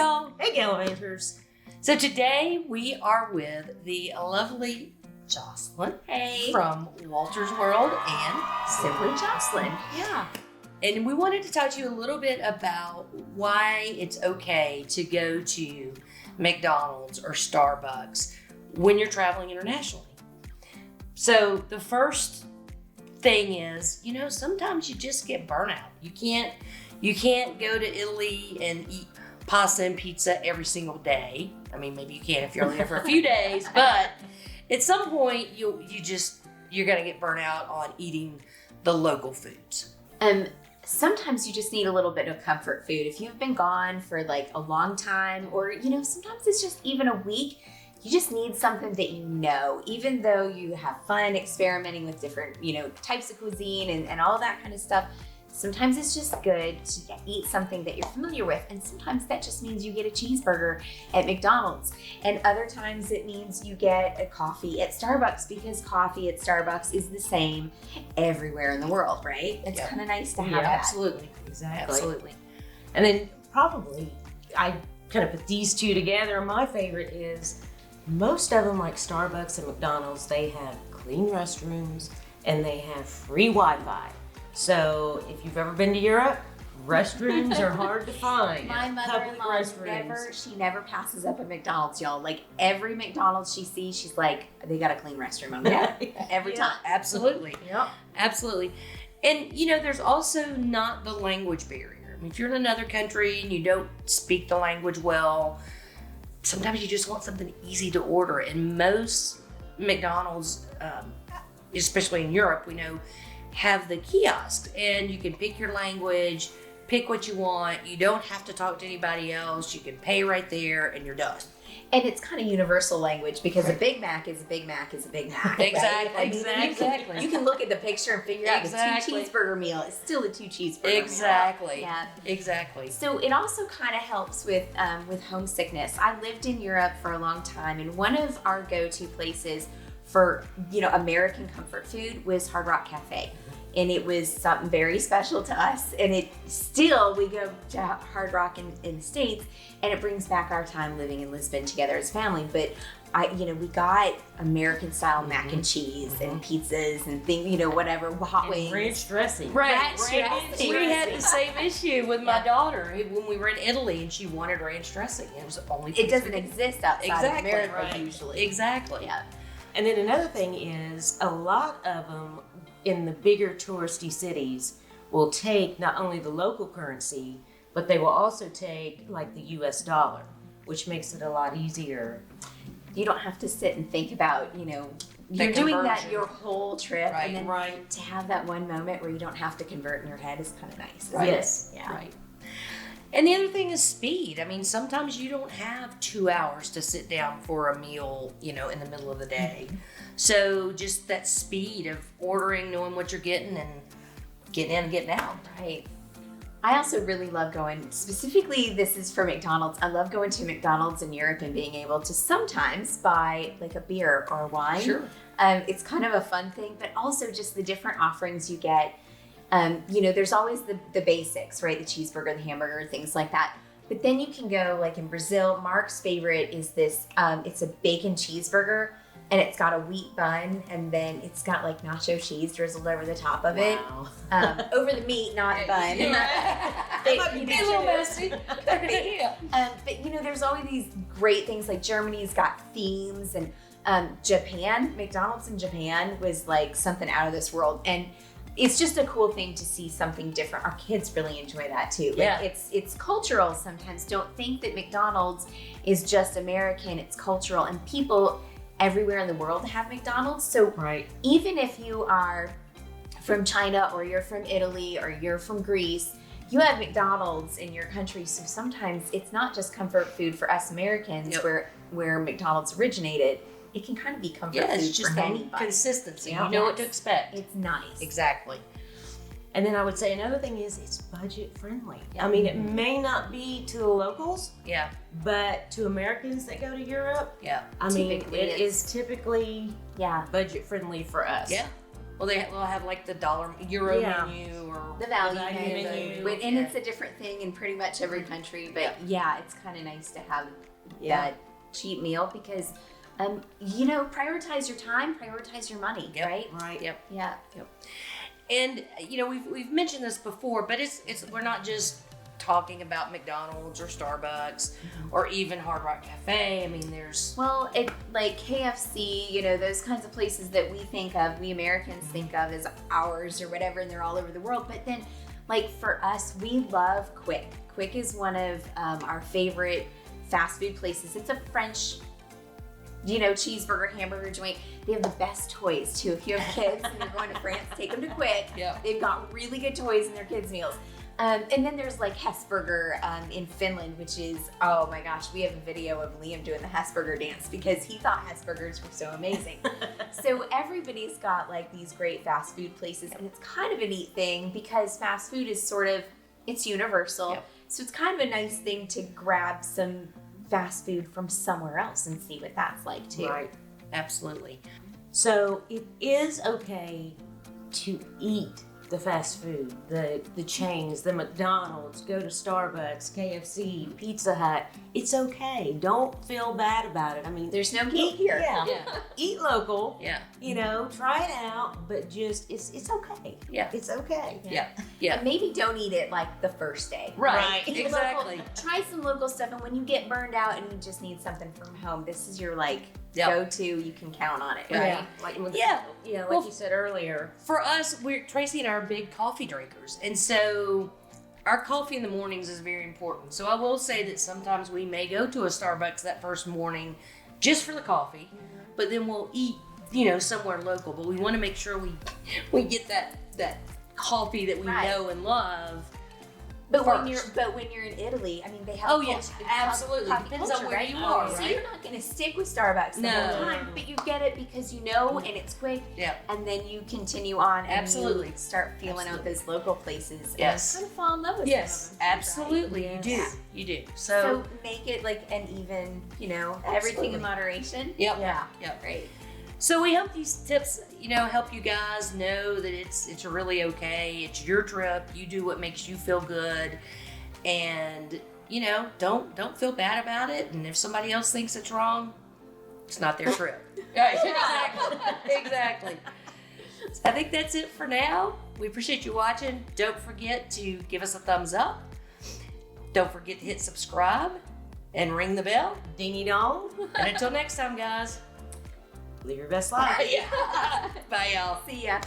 y'all. Hey, Gallivanters. So today we are with the lovely Jocelyn from Walter's World and Simply Jocelyn. Yeah. And we wanted to talk to you a little bit about why it's okay to go to McDonald's or Starbucks when you're traveling internationally. So the first thing is, sometimes you just get burnout. You can't go to Italy and eat pasta and pizza every single day. I mean, maybe you can if you're only there for a few days, but at some point you're gonna get burnt out on eating the local foods. Sometimes you just need a little bit of comfort food. If you've been gone for like a long time, or sometimes it's just even a week, you just need something that even though you have fun experimenting with different, types of cuisine and all that kind of stuff. Sometimes it's just good to eat something that you're familiar with. And sometimes that just means you get a cheeseburger at McDonald's. And other times it means you get a coffee at Starbucks, because coffee at Starbucks is the same everywhere in the world, right? It's kind of nice to have that. Absolutely. Exactly. Absolutely. And then probably, I kind of put these two together. My favorite is most of them, like Starbucks and McDonald's, they have clean restrooms and they have free Wi-Fi. So if you've ever been to Europe, restrooms are hard to find. My mother-in-law never passes up a McDonald's, y'all. Like every McDonald's she sees, she's like, they got a clean restroom. I'm there every time. Absolutely. Yep. Absolutely. And there's also not the language barrier. I mean, if you're in another country and you don't speak the language well, sometimes you just want something easy to order. And most McDonald's, especially in Europe, we know, have the kiosks, and you can pick your language, pick what you want. You don't have to talk to anybody else. You can pay right there and you're done. And it's kind of universal language, because a Big Mac is a Big Mac is a Big Mac. Exactly. Right? Exactly. You can look at the picture and figure out Exactly. the 2 cheeseburger meal. It's still a 2 cheeseburger meal. Exactly. Yeah. Exactly. So it also kind of helps with homesickness. I lived in Europe for a long time, and one of our go-to places for American comfort food was Hard Rock Cafe. And it was something very special to us. And we go to Hard Rock in the States, and it brings back our time living in Lisbon together as family. But we got American style mac and cheese and pizzas and things, whatever, hot wings. Ranch dressing. Right. dressing. We had the same issue with my daughter when we were in Italy, and she wanted ranch dressing. It was the only It doesn't exist outside of America usually. Exactly. Yeah. And then another thing is, a lot of them in the bigger touristy cities will take not only the local currency, but they will also take like the US dollar, which makes it a lot easier. You don't have to sit and think about, you're doing that your whole trip. Right, and then right. to have that one moment where you don't have to convert in your head is kind of nice. Right. Yes. Yeah. Right. And the other thing is speed. I mean, sometimes you don't have 2 hours to sit down for a meal, in the middle of the day. So just that speed of ordering, knowing what you're getting, and getting in and getting out. Right. I also really love going, specifically this is for McDonald's. I love going to McDonald's in Europe and being able to sometimes buy like a beer or wine. Sure. It's kind of a fun thing, but also just the different offerings you get. There's always the basics, right? The cheeseburger, the hamburger, things like that. But then you can go, like in Brazil, Mark's favorite is this, it's a bacon cheeseburger, and it's got a wheat bun, and then it's got like nacho cheese drizzled over the top of it. Over the meat, not the bun. They might be a little messy. But there's always these great things, like Germany's got themes, and Japan, McDonald's in Japan was like something out of this world. And it's just a cool thing to see something different. Our kids really enjoy that too. Like it's cultural sometimes. Don't think that McDonald's is just American. It's cultural, and people everywhere in the world have McDonald's. So even if you are from China, or you're from Italy, or you're from Greece, you have McDonald's in your country. So sometimes it's not just comfort food for us Americans where McDonald's originated. It can kind of be comfort food it's just for anybody. Consistency. You know what to expect. It's nice. Exactly. And then I would say another thing is, it's budget friendly. I mean, it may not be to the locals, but to Americans that go to Europe, I mean, it is typically budget friendly for us. Yeah. Well, they'll have like the euro Yeah. menu or The value Value menu. menu. And it's a different thing in pretty much every country. But yeah, it's kind of nice to have that cheap meal because, prioritize your time, prioritize your money, right? Right. Yep. Yeah. And we've mentioned this before, but we're not just talking about McDonald's or Starbucks or even Hard Rock Cafe. I mean, there's Like KFC, those kinds of places that we Americans think of as ours or whatever, and they're all over the world. But then, like for us, we love Quick. Quick is one of our favorite fast food places. It's a French, cheeseburger, hamburger joint. They have the best toys too. If you have kids and you're going to France, take them to Quick. Yep. They've got really good toys in their kids' meals. And then there's like Hesburger in Finland, which is, oh my gosh, we have a video of Liam doing the Hesburger dance because he thought Hesburgers were so amazing. So everybody's got like these great fast food places, and it's kind of a neat thing because fast food is it's universal. Yep. So it's kind of a nice thing to grab some fast food from somewhere else and see what that's like too. Right. absolutely. So it is okay to eat the fast food, the chains, the McDonald's, go to Starbucks, KFC, Pizza Hut. It's okay. Don't feel bad about it. I mean, There's no guilt here. Yeah. Yeah. Eat local. Yeah. Try it out, but just it's okay. Yeah. It's okay. Yeah. Yeah. And maybe don't eat it like the first day. Right. Eat Exactly. local, try some local stuff, and when you get burned out and you just need something from home, this is your Yep. go-to. You can count on it, right? Yeah. Like Yeah. like Well, you said earlier. For us, Tracy and I are big coffee drinkers, and so our coffee in the mornings is very important. So I will say that sometimes we may go to a Starbucks that first morning just for the coffee, but then we'll eat, somewhere local. But we want to make sure we get that coffee that we Right. know and love. But First. when you're in Italy, I mean, they have Oh, a yes, culture- absolutely. coffee Depends culture, on where right? you are, So right? you're not going to stick with Starbucks the No. whole time, but you get it because and it's quick, Yeah. and then you continue on and Absolutely. you start feeling out those local places Yes. and kind of fall in love with Yes, some of them, absolutely. right? You do. Yeah. You do. So make it like an even, everything Absolutely. in moderation. Yep. Yeah. Yep. Great. So we hope these tips, help you guys know that it's really okay. It's your trip. You do what makes you feel good, and don't feel bad about it. And if somebody else thinks it's wrong, it's not their trip. Right? Exactly. So I think that's it for now. We appreciate you watching. Don't forget to give us a thumbs up. Don't forget to hit subscribe and ring the bell. Dingy dong. And until next time, guys. Live your best life. Yeah. Bye, y'all. See ya.